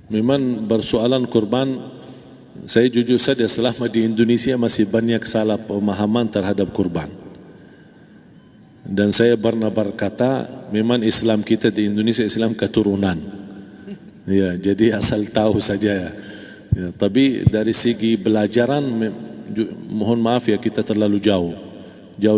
Memang persoalan kurban, saya jujur saja selama di Indonesia masih banyak salah pemahaman terhadap kurban. Dan saya pernah berkata, memang Islam kita di Indonesia Islam keturunan. Ya, jadi asal tahu saja ya. Ya, tapi dari segi belajaran, mohon maaf ya, kita terlalu jauh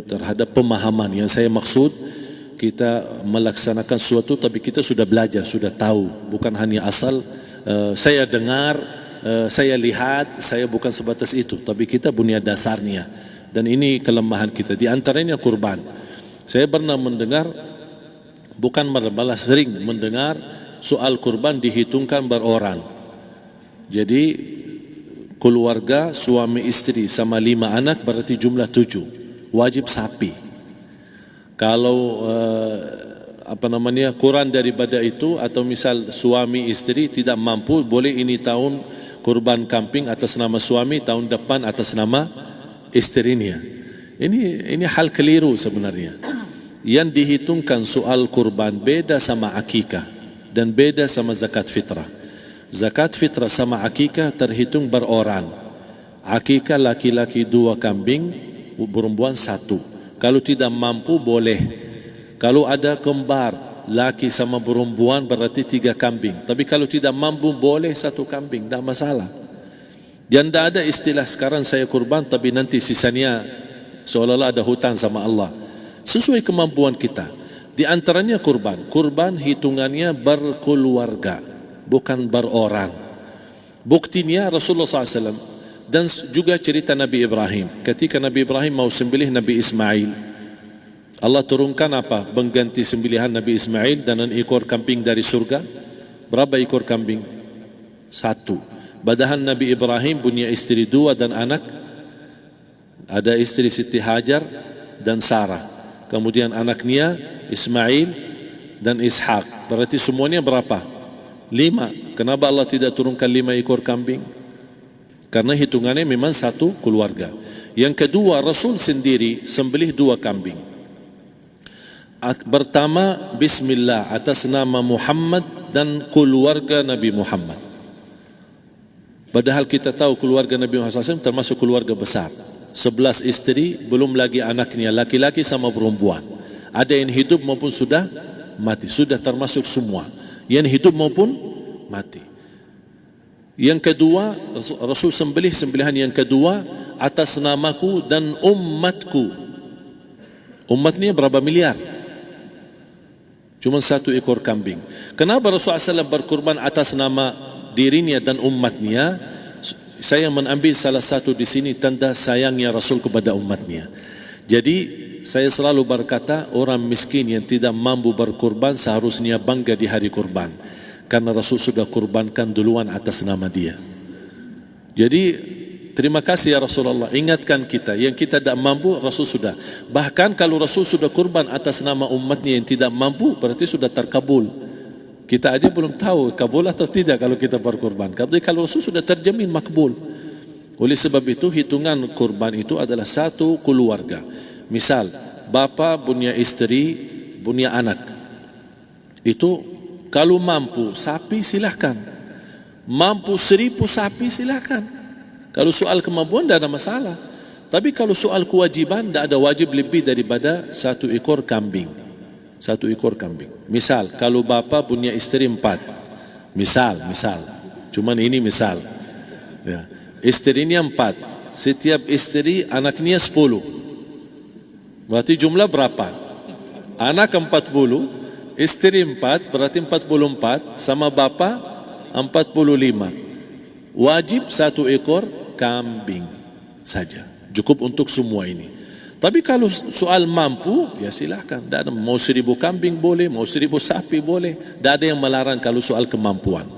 terhadap pemahaman. Yang saya maksud, kita melaksanakan sesuatu tapi kita sudah belajar, sudah tahu, bukan hanya asal saya dengar, saya lihat, saya bukan sebatas itu, tapi kita punya dasarnya. Dan ini kelemahan kita, di antaranya kurban. Saya pernah mendengar, bukan malah sering mendengar soal kurban dihitungkan berorang. Jadi keluarga suami istri sama 5 anak berarti jumlah 7, wajib sapi. Kalau kurang daripada itu, atau misal suami istri tidak mampu, boleh ini tahun kurban kambing atas nama suami, tahun depan atas nama istrinya. Ini hal keliru sebenarnya. Yang dihitungkan soal kurban beda sama akikah dan beda sama zakat fitrah. Zakat fitrah sama akikah terhitung berorang. Akikah laki-laki 2 kambing, perempuan 1. Kalau tidak mampu boleh. Kalau ada kembar laki sama perempuan berarti 3 kambing. Tapi kalau tidak mampu boleh 1 kambing, tidak masalah. Dan tidak ada istilah sekarang saya kurban tapi nanti sisanya seolah-olah ada hutang sama Allah. Sesuai kemampuan kita. Di antaranya kurban. Kurban hitungannya berkeluarga, bukan berorang. Buktinya Rasulullah SAW dan juga cerita Nabi Ibrahim. Ketika Nabi Ibrahim mau sembelih Nabi Ismail, Allah turunkan apa? Mengganti sembelihan Nabi Ismail dengan ekor kambing dari surga. Berapa ekor kambing? 1. Padahal Nabi Ibrahim punya istri 2 dan anak. Ada istri Siti Hajar dan Sarah. Kemudian anaknya Ismail dan Ishak. Berarti semuanya berapa? 5. Kenapa Allah tidak turunkan 5 ekor kambing? Karena hitungannya memang 1 keluarga. Yang kedua, Rasul sendiri sembelih 2 kambing. Pertama, Bismillah atas nama Muhammad dan keluarga Nabi Muhammad. Padahal kita tahu keluarga Nabi Muhammad SAW termasuk keluarga besar. 11 istri, belum lagi anaknya, laki-laki sama perempuan. Ada yang hidup maupun sudah mati, sudah termasuk semua. Yang hidup maupun mati. Yang kedua, Rasul sembelih sembelihan yang kedua atas namaku dan umatku. Umatnya berapa miliar? Cuma 1 ekor kambing. Kenapa Rasulullah SAW berkurban atas nama dirinya dan umatnya? Saya mengambil salah satu di sini tanda sayangnya Rasul kepada umatnya. Jadi saya selalu berkata, orang miskin yang tidak mampu berkurban seharusnya bangga di hari kurban, karena Rasul sudah kurbankan duluan atas nama dia. Jadi terima kasih ya Rasulullah, ingatkan kita. Yang kita tidak mampu, Rasul sudah. Bahkan kalau Rasul sudah kurban atas nama umatnya yang tidak mampu, berarti sudah terkabul. Kita aja belum tahu kabul atau tidak kalau kita berkurban. Tapi kalau Rasul sudah terjamin makbul. Oleh sebab itu, hitungan kurban itu adalah 1 keluarga. Misal, bapa punya istri, punya anak. Itu kalau mampu sapi silahkan. Mampu 1000 sapi silahkan. Kalau soal kemampuan tidak ada masalah. Tapi kalau soal kewajiban, tidak ada wajib lebih daripada 1 ekor kambing. 1 ekor kambing. Misal, kalau bapa punya istri 4. Misal. Cuman ini misal. Ya. Istrinya 4. Setiap istri anaknya 10. Berarti jumlah berapa? Anak 40, istri 4, berarti 44, sama bapa 45. Wajib 1 ekor kambing saja, cukup untuk semua ini. Tapi kalau soal mampu, ya silahkan. Mau 1000 kambing boleh, mau 1000 sapi boleh. Tidak ada yang melarang kalau soal kemampuan.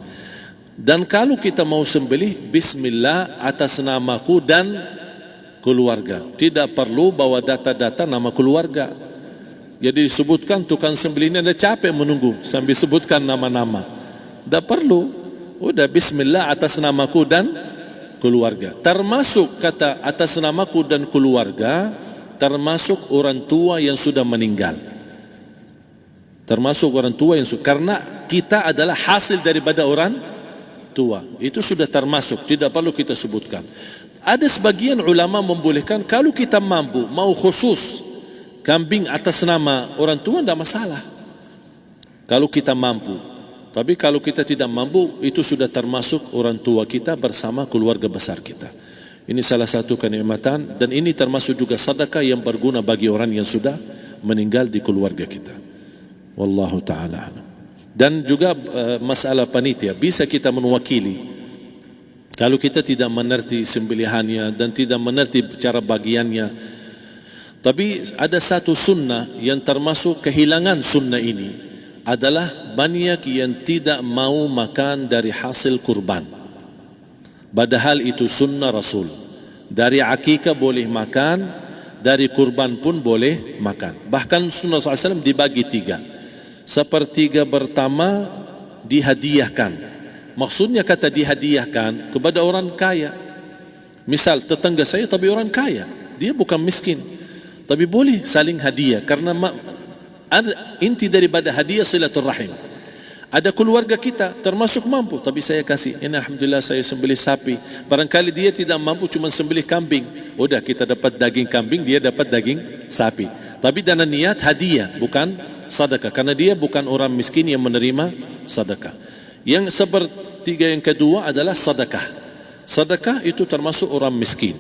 Dan kalau kita mau sembelih, Bismillah atas namaku dan keluarga. Tidak perlu bawa data-data nama keluarga. Jadi disebutkan tukang sembelihnya ada capek menunggu sambil sebutkan nama-nama. Tidak perlu. Udah Bismillah atas namaku dan keluarga. Termasuk kata atas namaku dan keluarga, termasuk orang tua yang sudah meninggal. Termasuk orang tua yang sudah, karena kita adalah hasil daripada orang tua. Itu sudah termasuk, tidak perlu kita sebutkan. Ada sebagian ulama membolehkan kalau kita mampu, mau khusus kambing atas nama orang tua, tidak masalah. Kalau kita mampu. Tapi kalau kita tidak mampu, itu sudah termasuk orang tua kita bersama keluarga besar kita. Ini salah satu kenikmatan, dan ini termasuk juga sedekah yang berguna bagi orang yang sudah meninggal di keluarga kita. Wallahu ta'ala alam. Dan juga masalah panitia, bisa kita mewakili. Kalau kita tidak mengerti sembelihannya dan tidak mengerti cara bagiannya. Tapi ada satu sunnah yang termasuk kehilangan sunnah ini, adalah banyak yang tidak mau makan dari hasil kurban. Padahal itu sunnah Rasul. Dari akikah boleh makan, dari kurban pun boleh makan. Bahkan sunnah SAW dibagi 3. Sepertiga pertama dihadiahkan. Maksudnya kata dihadiahkan kepada orang kaya. Misal tetangga saya tapi orang kaya, dia bukan miskin, tapi boleh saling hadiah. Karena inti daripada hadiah silaturrahim. Ada keluarga kita termasuk mampu, tapi saya kasih, ini alhamdulillah saya sembelih sapi. Barangkali dia tidak mampu, cuma sembelih kambing. Udah, kita dapat daging kambing, dia dapat daging sapi. Tapi dengan niat hadiah, bukan sedekah, karena dia bukan orang miskin yang menerima sedekah. Yang sepertiga yang kedua adalah sedekah. Sedekah itu termasuk orang miskin.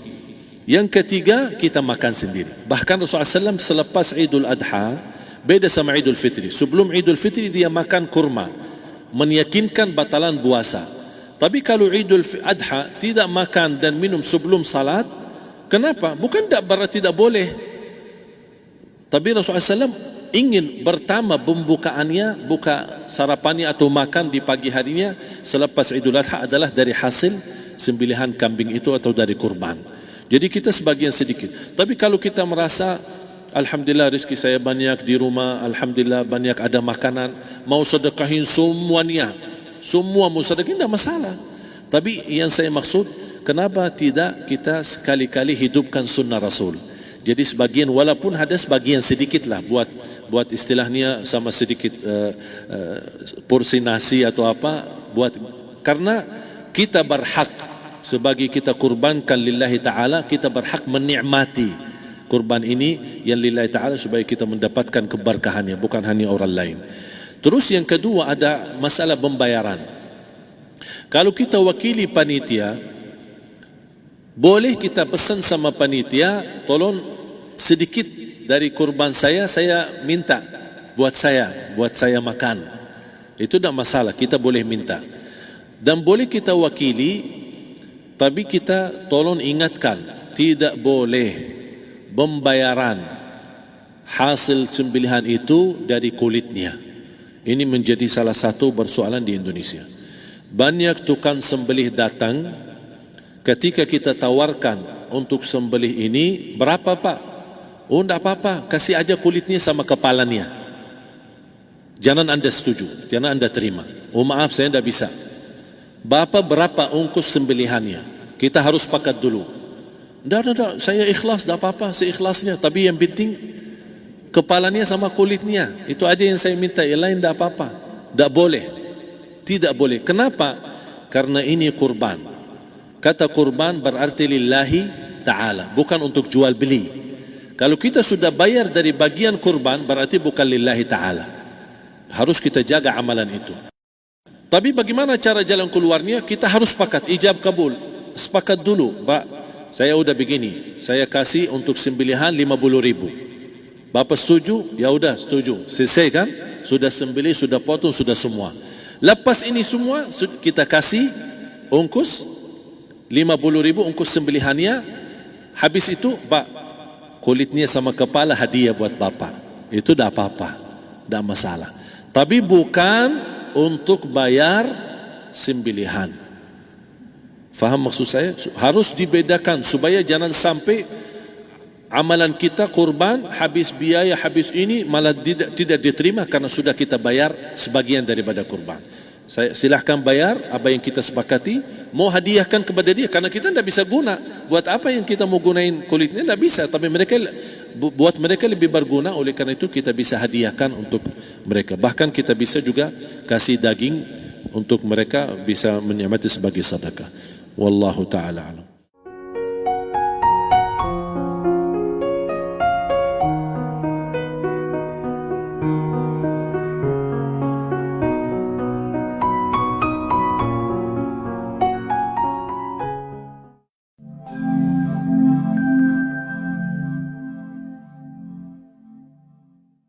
Yang ketiga, kita makan sendiri. Bahkan Rasulullah SAW selepas Idul Adha, beda sama Idul Fitri. Sebelum Idul Fitri dia makan kurma, meyakinkan batalan puasa. Tapi kalau Idul Adha tidak makan dan minum sebelum salat, kenapa? Bukan berarti tidak boleh. Tapi Rasulullah SAW ingin pertama pembukaannya, buka sarapannya atau makan di pagi harinya selepas Idul Adha adalah dari hasil sembelihan kambing itu atau dari kurban. Jadi kita sebagian sedikit. Tapi kalau kita merasa alhamdulillah rezeki saya banyak di rumah, alhamdulillah banyak ada makanan, mau sedekahin semuanya, semua mau sedekahin, tidak masalah. Tapi yang saya maksud, kenapa tidak kita sekali-kali hidupkan sunnah Rasul? Jadi sebagian, walaupun ada sebagian sedikit lah, buat istilahnya sama sedikit porsi nasi atau apa, karena kita berhak sebagai kita kurbankan lillahi ta'ala, kita berhak menikmati kurban ini yang lillahi ta'ala supaya kita mendapatkan keberkahannya, bukan hanya orang lain. Terus yang kedua ada masalah pembayaran. Kalau kita wakili panitia, boleh kita pesan sama panitia, tolong sedikit dari kurban saya minta buat saya makan. Itu tidak masalah, kita boleh minta. Dan boleh kita wakili, tapi kita tolong ingatkan, tidak boleh pembayaran hasil sembelihan itu dari kulitnya. Ini menjadi salah satu persoalan di Indonesia. Banyak tukang sembelih datang, ketika kita tawarkan untuk sembelih ini, berapa Pak? Oh, tidak apa-apa, kasih aja kulitnya sama kepalanya. Jangan Anda setuju, jangan Anda terima. Oh maaf, saya tidak bisa. Bapak berapa ongkos sembelihannya? Kita harus sepakat dulu. Tidak, saya ikhlas, tidak apa-apa, seikhlasnya. Tapi yang penting kepalanya sama kulitnya. Itu aja yang saya minta, yang lain tidak apa-apa. Tidak boleh. Tidak boleh. Kenapa? Karena ini kurban. Kata kurban berarti lillahi ta'ala, bukan untuk jual beli. Kalau kita sudah bayar dari bagian kurban, berarti bukan lillahi ta'ala. Harus kita jaga amalan itu. Tapi bagaimana cara jalan keluarnya? Kita harus sepakat, ijab kabul. Sepakat dulu, Pak, saya udah begini, saya kasih untuk sembelihan 50.000. Bapak setuju? Ya udah setuju. Selesai kan? Sudah sembelih, sudah potong, sudah semua. Lepas ini semua, kita kasih ongkos 50.000 ongkos sembelihannya. Habis itu, Pak, kulitnya sama kepala hadiah buat Bapak. Itu tidak apa-apa, tidak masalah. Tapi bukan untuk bayar sembelihan. Faham maksud saya? Harus dibedakan supaya jangan sampai amalan kita kurban habis biaya, habis ini malah tidak diterima karena sudah kita bayar sebagian daripada kurban. Saya silahkan bayar apa yang kita sepakati, mau hadiahkan kepada dia karena kita tidak bisa guna. Buat apa yang kita mau gunain kulitnya, tidak bisa. Tapi mereka, buat mereka lebih berguna, oleh karena itu kita bisa hadiahkan untuk mereka. Bahkan kita bisa juga kasih daging untuk mereka bisa menikmati sebagai sedekah. Wallahu taala alam.